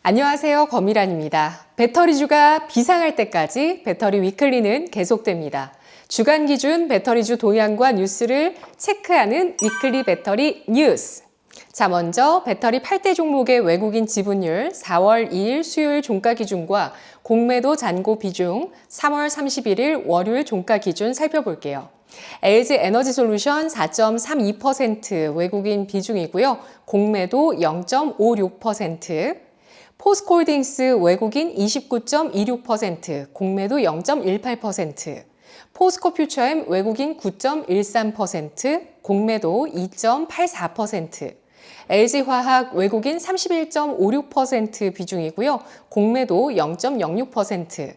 안녕하세요. 권미란입니다. 배터리주가 비상할 때까지 배터리 위클리는 계속됩니다. 주간 기준 배터리주 동향과 뉴스를 체크하는 위클리 배터리 뉴스. 자, 먼저 배터리 8대 종목의 외국인 지분율 4월 2일 수요일 종가 기준과 공매도 잔고 비중 3월 31일 월요일 종가 기준 살펴볼게요. LG 에너지솔루션 4.32% 외국인 비중이고요. 공매도 0.56%, 포스코홀딩스 외국인 29.26%, 공매도 0.18%, 포스코퓨처엠 외국인 9.13%, 공매도 2.84%, LG화학 외국인 31.56% 비중이고요. 공매도 0.06%,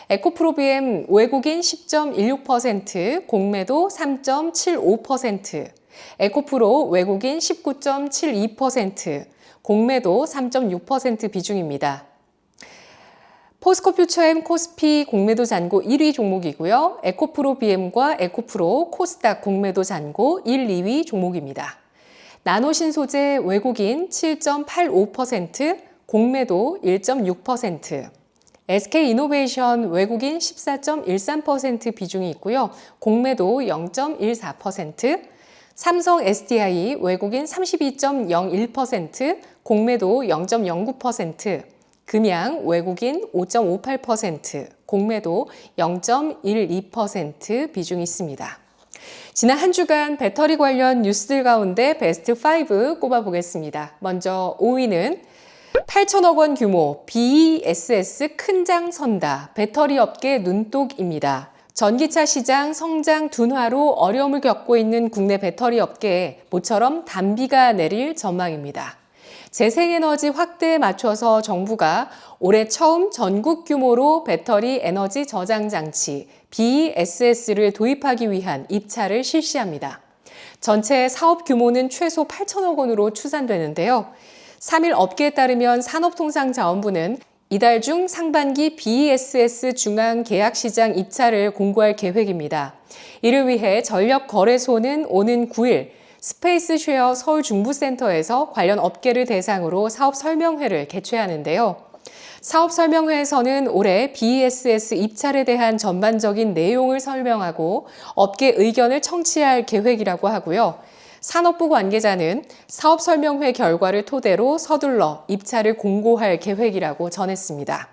에코프로비엠 외국인 10.16%, 공매도 3.75%, 에코프로 외국인 19.72%, 공매도 3.6% 비중입니다. 포스코퓨처엠 코스피 공매도 잔고 1위 종목이고요. 에코프로비엠과 에코프로, 코스닥 공매도 잔고 1, 2위 종목입니다. 나노신소재 외국인 7.85%, 공매도 1.6%, SK이노베이션 외국인 14.13% 비중이 있고요. 공매도 0.14%, 삼성 SDI 외국인 32.01%, 공매도 0.09%, 금양 외국인 5.58%, 공매도 0.12% 비중이 있습니다. 지난 한 주간 배터리 관련 뉴스들 가운데 베스트 5 꼽아보겠습니다. 먼저 5위는 8천억 원 규모 BESS 큰장 선다, 배터리 업계 눈독입니다. 전기차 시장 성장 둔화로 어려움을 겪고 있는 국내 배터리 업계에 모처럼 단비가 내릴 전망입니다. 재생에너지 확대에 맞춰서 정부가 올해 처음 전국 규모로 배터리 에너지 저장 장치 BESS를 도입하기 위한 입찰을 실시합니다. 전체 사업 규모는 최소 8천억 원으로 추산되는데요. 3일 업계에 따르면 산업통상자원부는 이달 중 상반기 BESS 중앙 계약시장 입찰을 공고할 계획입니다. 이를 위해 전력거래소는 오는 9일 스페이스쉐어 서울중부센터에서 관련 업계를 대상으로 사업 설명회를 개최하는데요. 사업 설명회에서는 올해 BESS 입찰에 대한 전반적인 내용을 설명하고 업계 의견을 청취할 계획이라고 하고요. 산업부 관계자는 사업 설명회 결과를 토대로 서둘러 입찰을 공고할 계획이라고 전했습니다.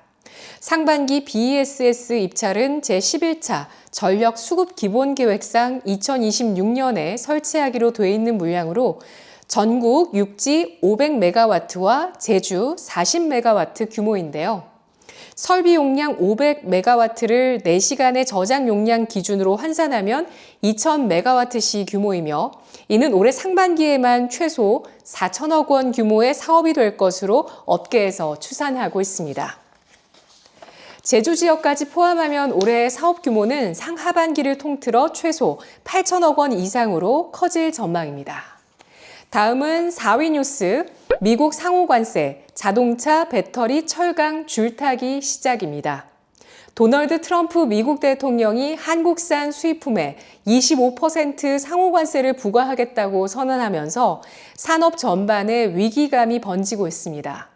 상반기 BESS 입찰은 제11차 전력 수급 기본계획상 2026년에 설치하기로 돼 있는 물량으로 전국 육지 500메가와트와 제주 40메가와트 규모인데요. 설비 용량 500메가와트를 4시간의 저장 용량 기준으로 환산하면 2000메가와트시 규모이며 이는 올해 상반기에만 최소 4천억 원 규모의 사업이 될 것으로 업계에서 추산하고 있습니다. 제주 지역까지 포함하면 올해의 사업 규모는 상하반기를 통틀어 최소 8천억 원 이상으로 커질 전망입니다. 다음은 4위 뉴스, 미국 상호관세, 자동차, 배터리, 철강 줄타기 시작입니다. 도널드 트럼프 미국 대통령이 한국산 수입품에 25% 상호관세를 부과하겠다고 선언하면서 산업 전반에 위기감이 번지고 있습니다.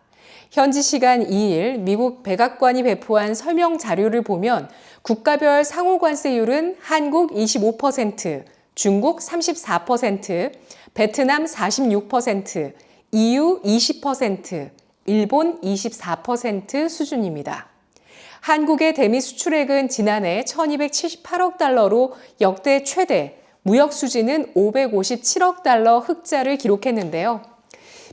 현지 시간 2일 미국 백악관이 배포한 설명 자료를 보면 국가별 상호관세율은 한국 25%, 중국 34%, 베트남 46%, EU 20%, 일본 24% 수준입니다. 한국의 대미 수출액은 지난해 1278억 달러로 역대 최대, 무역 수지는 557억 달러 흑자를 기록했는데요.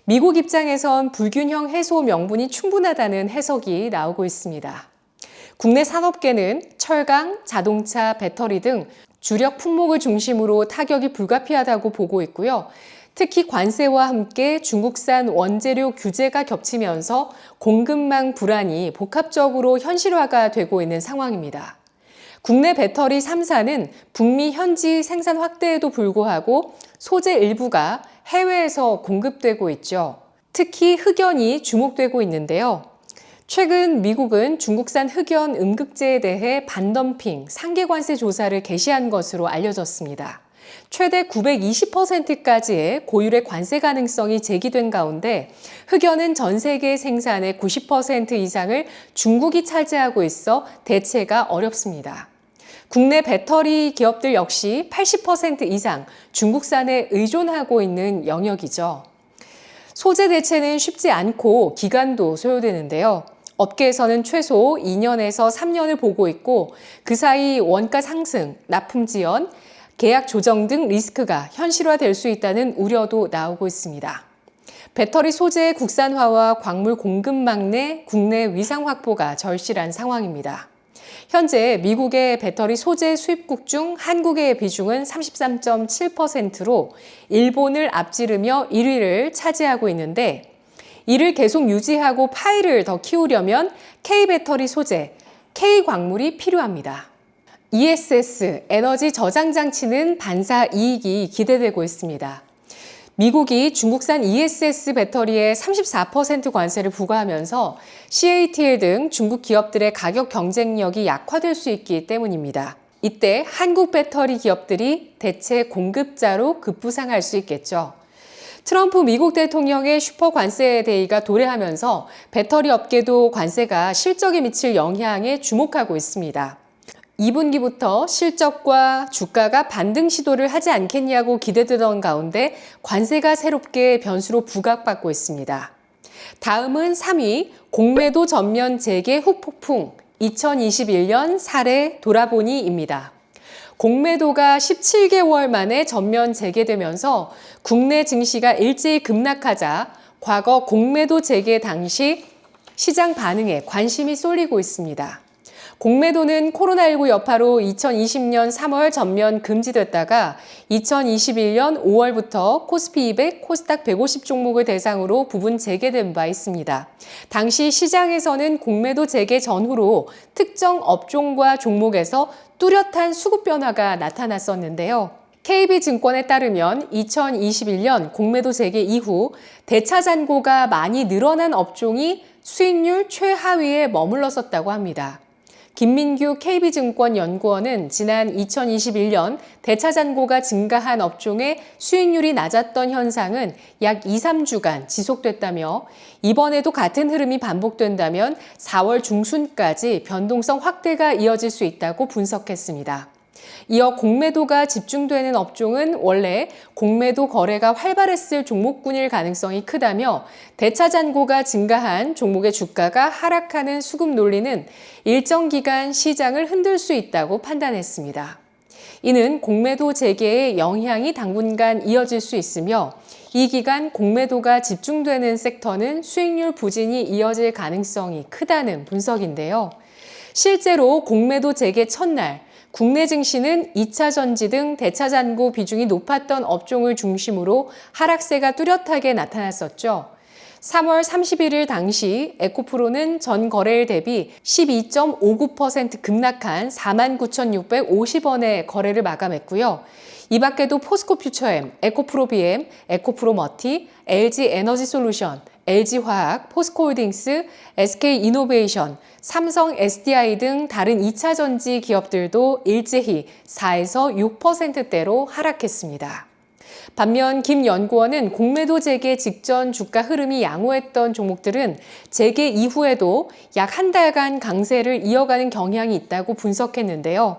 미국 입장에선 불균형 해소 명분이 충분하다는 해석이 나오고 있습니다. 국내 산업계는 철강, 자동차, 배터리 등 주력 품목을 중심으로 타격이 불가피하다고 보고 있고요. 특히 관세와 함께 중국산 원재료 규제가 겹치면서 공급망 불안이 복합적으로 현실화가 되고 있는 상황입니다. 국내 배터리 3사는 북미 현지 생산 확대에도 불구하고 소재 일부가 해외에서 공급되고 있죠. 특히 흑연이 주목되고 있는데요. 최근 미국은 중국산 흑연 음극재에 대해 반덤핑, 상계관세 조사를 개시한 것으로 알려졌습니다. 최대 920%까지의 고율의 관세 가능성이 제기된 가운데 흑연은 전 세계 생산의 90% 이상을 중국이 차지하고 있어 대체가 어렵습니다. 국내 배터리 기업들 역시 80% 이상 중국산에 의존하고 있는 영역이죠. 소재 대체는 쉽지 않고 기간도 소요되는데요. 업계에서는 최소 2년에서 3년을 보고 있고 그 사이 원가 상승, 납품 지연, 계약 조정 등 리스크가 현실화될 수 있다는 우려도 나오고 있습니다. 배터리 소재 국산화와 광물 공급망 내 국내 위상 확보가 절실한 상황입니다. 현재 미국의 배터리 소재 수입국 중 한국의 비중은 33.7%로 일본을 앞지르며 1위를 차지하고 있는데 이를 계속 유지하고 파이를 더 키우려면 K배터리 소재, K광물이 필요합니다. ESS, 에너지 저장 장치는 반사 이익이 기대되고 있습니다. 미국이 중국산 ESS 배터리에 34% 관세를 부과하면서 CATL 등 중국 기업들의 가격 경쟁력이 약화될 수 있기 때문입니다. 이때 한국 배터리 기업들이 대체 공급자로 급부상할 수 있겠죠. 트럼프 미국 대통령의 슈퍼 관세 대의가 도래하면서 배터리 업계도 관세가 실적에 미칠 영향에 주목하고 있습니다. 2분기부터 실적과 주가가 반등 시도를 하지 않겠냐고 기대되던 가운데 관세가 새롭게 변수로 부각받고 있습니다. 다음은 3위, 공매도 전면 재개 후폭풍, 2021년 사례 돌아보니입니다. 공매도가 17개월 만에 전면 재개되면서 국내 증시가 일제히 급락하자 과거 공매도 재개 당시 시장 반응에 관심이 쏠리고 있습니다. 공매도는 코로나19 여파로 2020년 3월 전면 금지됐다가 2021년 5월부터 코스피 200, 코스닥 150 종목을 대상으로 부분 재개된 바 있습니다. 당시 시장에서는 공매도 재개 전후로 특정 업종과 종목에서 뚜렷한 수급 변화가 나타났었는데요. KB증권에 따르면 2021년 공매도 재개 이후 대차 잔고가 많이 늘어난 업종이 수익률 최하위에 머물렀었다고 합니다. 김민규 KB증권 연구원은 지난 2021년 대차 잔고가 증가한 업종의 수익률이 낮았던 현상은 약 2, 3주간 지속됐다며 이번에도 같은 흐름이 반복된다면 4월 중순까지 변동성 확대가 이어질 수 있다고 분석했습니다. 이어 공매도가 집중되는 업종은 원래 공매도 거래가 활발했을 종목군일 가능성이 크다며 대차 잔고가 증가한 종목의 주가가 하락하는 수급 논리는 일정 기간 시장을 흔들 수 있다고 판단했습니다. 이는 공매도 재개의 영향이 당분간 이어질 수 있으며 이 기간 공매도가 집중되는 섹터는 수익률 부진이 이어질 가능성이 크다는 분석인데요. 실제로 공매도 재개 첫날 국내 증시는 2차 전지 등 대차 잔고 비중이 높았던 업종을 중심으로 하락세가 뚜렷하게 나타났었죠. 3월 31일 당시 에코프로는 전 거래일 대비 12.59% 급락한 49,650원의 거래를 마감했고요. 이 밖에도 포스코 퓨처엠, 에코프로 BM, 에코프로 머티, LG 에너지솔루션, LG화학, 포스코홀딩스, SK이노베이션, 삼성 SDI 등 다른 2차 전지 기업들도 일제히 4에서 6%대로 하락했습니다. 반면 김 연구원은 공매도 재개 직전 주가 흐름이 양호했던 종목들은 재개 이후에도 약 한 달간 강세를 이어가는 경향이 있다고 분석했는데요.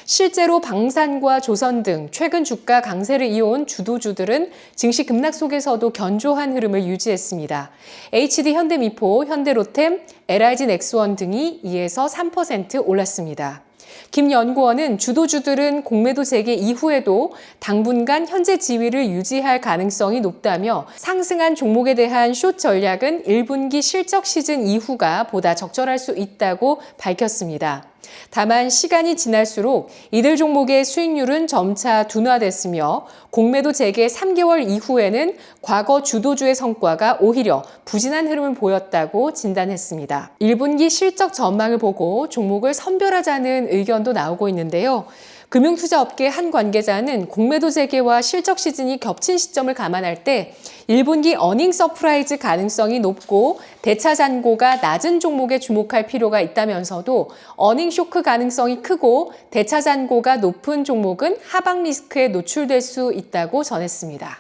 실제로 방산과 조선 등 최근 주가 강세를 이어온 주도주들은 증시 급락 속에서도 견조한 흐름을 유지했습니다. HD 현대미포, 현대로템, LIG 넥스원 등이 2에서 3% 올랐습니다. 김 연구원은 주도주들은 공매도 재개 이후에도 당분간 현재 지위를 유지할 가능성이 높다며 상승한 종목에 대한 숏 전략은 1분기 실적 시즌 이후가 보다 적절할 수 있다고 밝혔습니다. 다만 시간이 지날수록 이들 종목의 수익률은 점차 둔화됐으며 공매도 재개 3개월 이후에는 과거 주도주의 성과가 오히려 부진한 흐름을 보였다고 진단했습니다. 1분기 실적 전망을 보고 종목을 선별하자는 의견도 나오고 있는데요. 금융투자업계 한 관계자는 공매도 재개와 실적 시즌이 겹친 시점을 감안할 때 1분기 어닝 서프라이즈 가능성이 높고 대차 잔고가 낮은 종목에 주목할 필요가 있다면서도 어닝 쇼크 가능성이 크고 대차 잔고가 높은 종목은 하방 리스크에 노출될 수 있다고 전했습니다.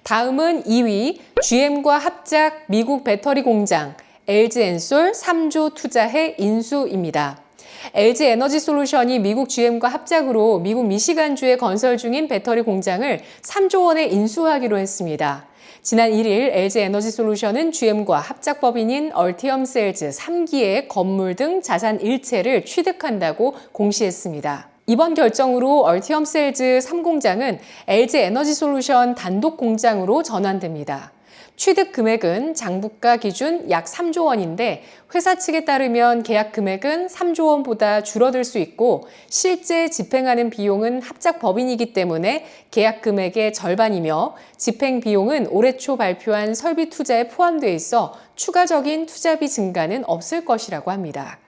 다음은 2위 GM과 합작 미국 배터리 공장 LG엔솔 3조 투자해 인수입니다. LG에너지솔루션이 미국 GM과 합작으로 미국 미시간주에 건설 중인 배터리 공장을 3조 원에 인수하기로 했습니다. 지난 1일 LG에너지솔루션은 GM과 합작법인인 얼티엄셀즈 3기의 건물 등 자산 일체를 취득한다고 공시했습니다. 이번 결정으로 얼티엄셀즈 3공장은 LG에너지솔루션 단독 공장으로 전환됩니다. 취득 금액은 장부가 기준 약 3조 원인데 회사 측에 따르면 계약 금액은 3조 원보다 줄어들 수 있고 실제 집행하는 비용은 합작 법인이기 때문에 계약 금액의 절반이며 집행 비용은 올해 초 발표한 설비 투자에 포함되어 있어 추가적인 투자비 증가는 없을 것이라고 합니다.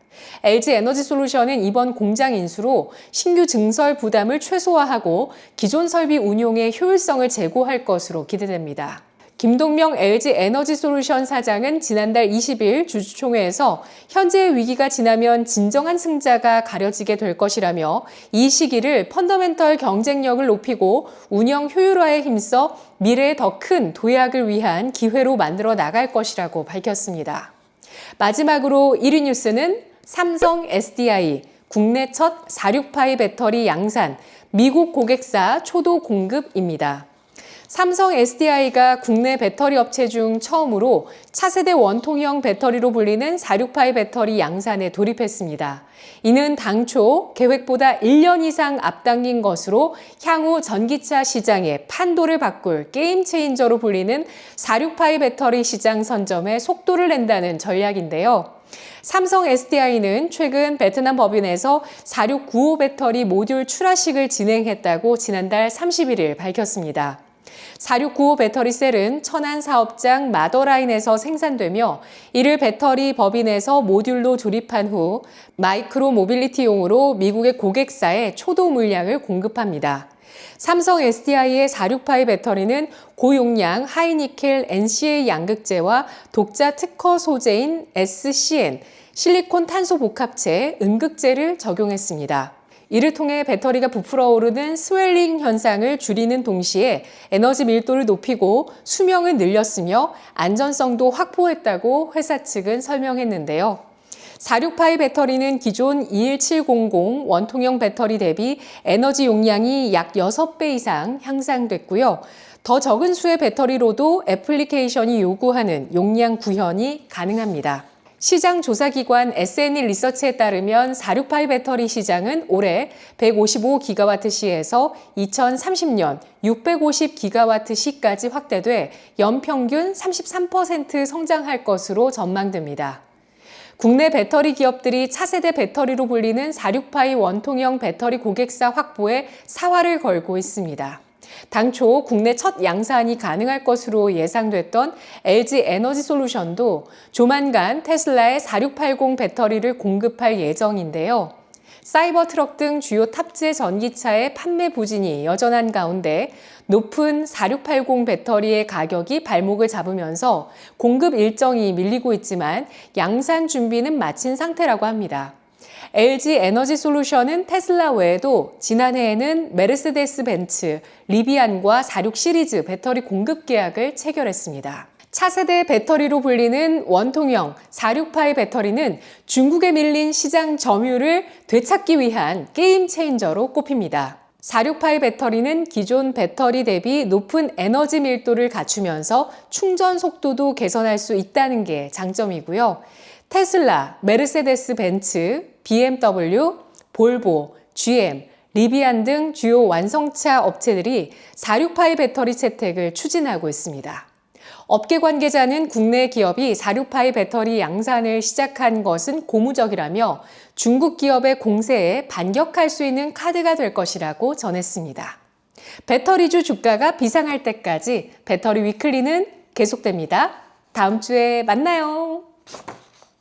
LG에너지솔루션은 이번 공장 인수로 신규 증설 부담을 최소화하고 기존 설비 운용의 효율성을 제고할 것으로 기대됩니다. 김동명 LG에너지솔루션 사장은 지난달 20일 주주총회에서 현재의 위기가 지나면 진정한 승자가 가려지게 될 것이라며 이 시기를 펀더멘털 경쟁력을 높이고 운영 효율화에 힘써 미래에 더 큰 도약을 위한 기회로 만들어 나갈 것이라고 밝혔습니다. 마지막으로 1위 뉴스는 삼성 SDI, 국내 첫 46파이 배터리 양산, 미국 고객사 초도 공급입니다. 삼성 SDI가 국내 배터리 업체 중 처음으로 차세대 원통형 배터리로 불리는 46파이 배터리 양산에 돌입했습니다. 이는 당초 계획보다 1년 이상 앞당긴 것으로 향후 전기차 시장의 판도를 바꿀 게임 체인저로 불리는 46파이 배터리 시장 선점에 속도를 낸다는 전략인데요. 삼성 SDI는 최근 베트남 법인에서 4695 배터리 모듈 출하식을 진행했다고 지난달 31일 밝혔습니다. 4695 배터리 셀은 천안 사업장 마더라인에서 생산되며 이를 배터리 법인에서 모듈로 조립한 후 마이크로 모빌리티용으로 미국의 고객사에 초도 물량을 공급합니다. 삼성 SDI의 46파이 배터리는 고용량 하이니켈 NCA 양극재와 독자 특허 소재인 SCN, 실리콘 탄소 복합체, 음극재를 적용했습니다. 이를 통해 배터리가 부풀어 오르는 스웰링 현상을 줄이는 동시에 에너지 밀도를 높이고 수명을 늘렸으며 안전성도 확보했다고 회사 측은 설명했는데요. 46파이 배터리는 기존 21700 원통형 배터리 대비 에너지 용량이 약 6배 이상 향상됐고요. 더 적은 수의 배터리로도 애플리케이션이 요구하는 용량 구현이 가능합니다. 시장 조사기관 S&E 리서치에 따르면 46파이 배터리 시장은 올해 155기가와트시에서 2030년 650기가와트시까지 확대돼 연평균 33% 성장할 것으로 전망됩니다. 국내 배터리 기업들이 차세대 배터리로 불리는 46파이 원통형 배터리 고객사 확보에 사활을 걸고 있습니다. 당초 국내 첫 양산이 가능할 것으로 예상됐던 LG에너지솔루션도 조만간 테슬라의 4680 배터리를 공급할 예정인데요. 사이버 트럭 등 주요 탑재 전기차의 판매 부진이 여전한 가운데 높은 4680 배터리의 가격이 발목을 잡으면서 공급 일정이 밀리고 있지만 양산 준비는 마친 상태라고 합니다. LG에너지솔루션은 테슬라 외에도 지난해에는 메르세데스 벤츠, 리비안과 46 시리즈 배터리 공급 계약을 체결했습니다. 차세대 배터리로 불리는 원통형 46파이 배터리는 중국에 밀린 시장 점유율을 되찾기 위한 게임 체인저로 꼽힙니다. 46파이 배터리는 기존 배터리 대비 높은 에너지 밀도를 갖추면서 충전 속도도 개선할 수 있다는 게 장점이고요. 테슬라, 메르세데스 벤츠, BMW, 볼보, GM, 리비안 등 주요 완성차 업체들이 46파이 배터리 채택을 추진하고 있습니다. 업계 관계자는 국내 기업이 46파이 배터리 양산을 시작한 것은 고무적이라며 중국 기업의 공세에 반격할 수 있는 카드가 될 것이라고 전했습니다. 배터리주 주가가 비상할 때까지 배터리 위클리는 계속됩니다. 다음 주에 만나요.